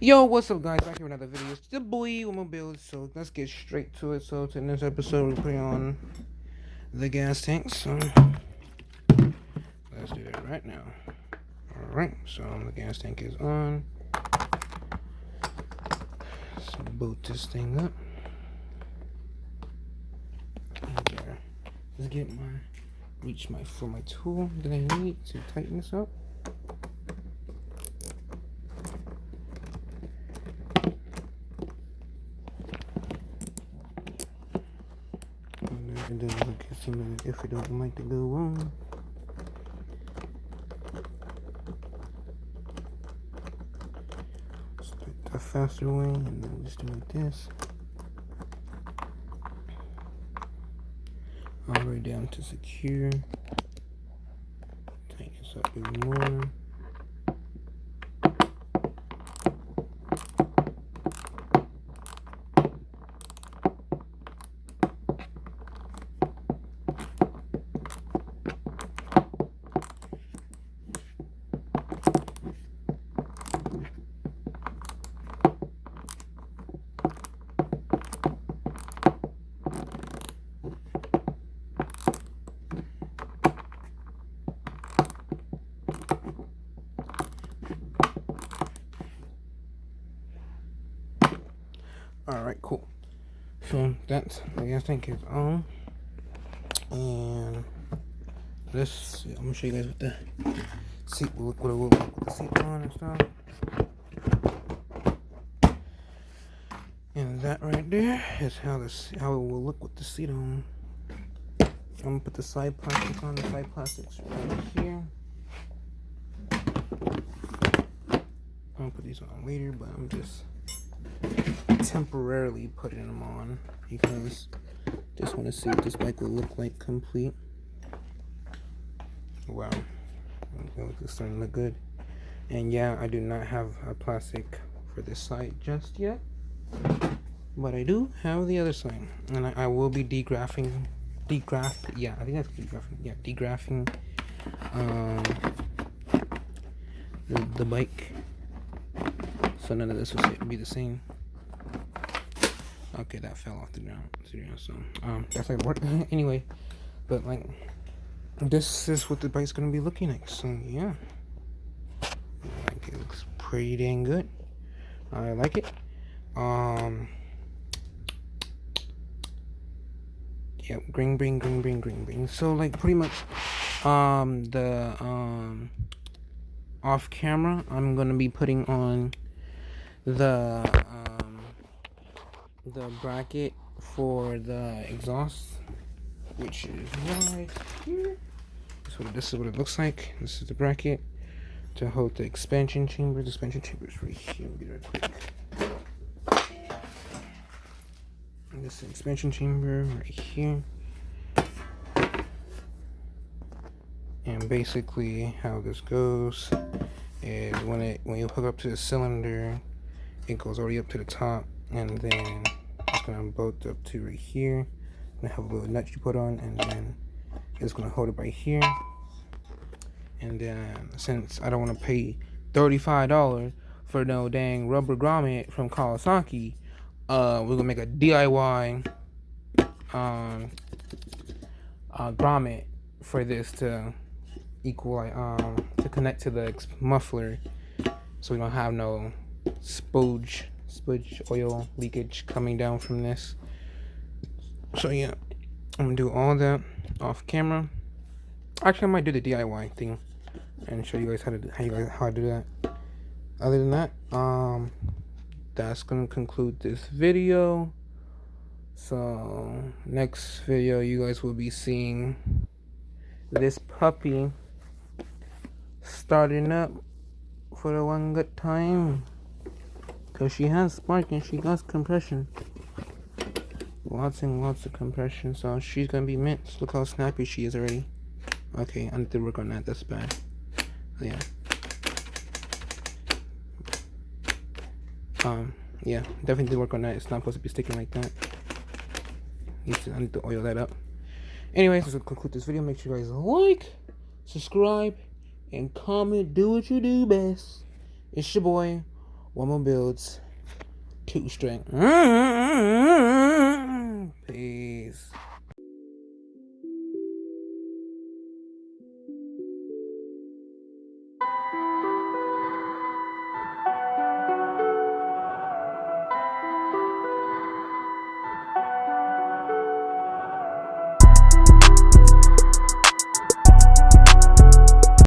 Yo, what's up, guys? Back here with another video. It's the boy with my build. So let's get straight to it. So in this episode, we're putting on the gas tank. So let's do that right now. All right. So the gas tank is on. Let's boot this thing up. There. Let's get reach for my tool that I need to tighten this up. And then look at something if it don't like to go on. Start the faster way, and then just do like this. All the way down to secure. Tighten this up even more. Alright, cool. So that's the gas tank is on. And this, I'm gonna show you guys what the seat will look, with the seat on and stuff. And that right there is how it will look with the seat on. I'm gonna put the side plastic on, the side plastics right here. I'm gonna put these on later, but I'm just temporarily putting them on because just want to see what this bike will look like complete. Wow, it's starting to look good. And yeah, I do not have a plastic for this side just yet, but I do have the other side, and I will be degraphing. Yeah, I think that's degraphing. Yeah, degraphing the bike, so none of this will be the same. Okay, that fell off the ground. So that's how it worked. Anyway, but like this is what the bike's gonna be looking like. So yeah, like it looks pretty dang good. I like it. Yeah, green. So like pretty much the off camera, I'm gonna be putting on the bracket for the exhaust, which is right here. This is what it looks like. This is the bracket to hold the expansion chamber. The expansion chamber is right here. Let me get it right quick. And this is the expansion chamber right here. And basically how this goes is when you hook up to the cylinder, it goes already up to the top, and then it's gonna bolt up to right here. Gonna have a little nut you put on, and then it's gonna hold it right here. And then since I don't want to pay $35 for no dang rubber grommet from Kawasaki, we're gonna make a DIY grommet for this to equal to connect to the muffler, so we don't have no spudge oil leakage coming down from this. So yeah, I'm gonna do all that off camera. Actually, I might do the DIY thing and show you guys how I do that. Other than that, that's gonna conclude this video. So next video, you guys will be seeing this puppy starting up for the one good time, because she has spark and she got compression, lots and lots of compression. So she's gonna be mints. Look how snappy she is already. Okay, I need to work on that. That's bad. Yeah. Yeah, definitely work on that. It's not supposed to be sticking like that. I need to oil that up. Anyways, this will conclude this video. Make sure you guys like, subscribe, and comment. Do what you do best. It's your boy one more builds, 2 string. Peace.